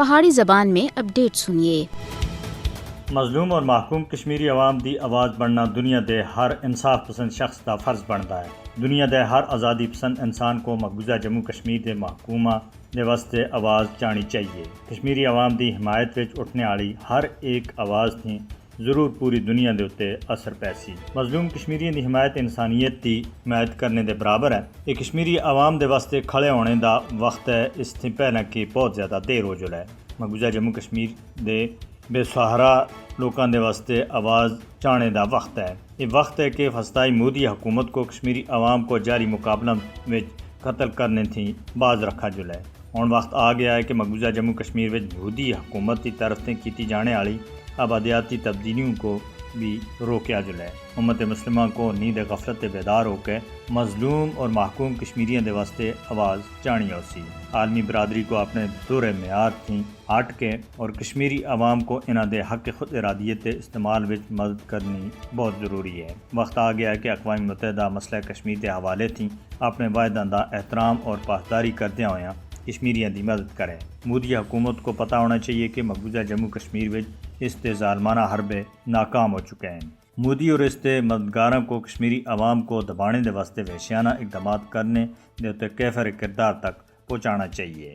پہاڑی زبان میں اپڈیٹ سنیے۔ مظلوم اور محکوم کشمیری عوام دی آواز بننا دنیا دے ہر انصاف پسند شخص کا فرض بنتا ہے۔ دنیا دے ہر آزادی پسند انسان کو مقبوضہ جموں کشمیر دے محکومہ دے واسطے آواز چانی چاہیے۔ کشمیری عوام دی حمایت وچ اٹھنے والی ہر ایک آواز تھی ضرور پوری دنیا دے اتے اثر پیسی۔ مظلوم کشمیریوں دی حمایت انسانیت دی حمایت کرنے دے برابر ہے۔ یہ کشمیری عوام دے واسطے کھڑے ہونے دا وقت ہے، اس سے پہلے کہ بہت زیادہ دیر ہو جائے۔ مقبوضہ جموں کشمیر دے بے سہارا لوکاں دے واسطے آواز چانے دا وقت ہے۔ یہ وقت ہے کہ فسطائی مودی حکومت کو کشمیری عوام کو جاری مقابلہ وچ قتل کرنے تھی باز رکھا جلے۔ ہن وقت آ گیا ہے کہ مقبوضہ جموں کشمیر وچ مودی حکومت کی طرف سے کیتی جانے والی آبادیاتی تبدیلیوں کو بھی روکیا جلے۔ امت مسلمہ کو نیند غفلت بیدار ہو کے مظلوم اور محکوم کشمیریوں دے واسطے آواز چانی ہو سی۔ عالمی برادری کو اپنے دور معیار تھی ہٹ کے اور کشمیری عوام کو انہاں دے حق خود ارادیت دے استعمال وچ مدد کرنی بہت ضروری ہے۔ وقت آ گیا ہے کہ اقوام متحدہ مسئلہ کشمیر دے حوالے تھی اپنے وعدہ دا احترام اور پاسداری کردیا ہویا کشمیریوں دی مدد کرے۔ مودی حکومت کو پتہ ہونا چاہیے کہ مقبوضہ جموں کشمیر وچ اس تے ظالمانہ حربے ناکام ہو چکے ہیں۔ مودی اور اس تے مددگاراں کو کشمیری عوام کو دبانے دے واسطے وحشیانہ اقدامات کرنے دے تے کیفر کردار تک پہنچانا چاہیے۔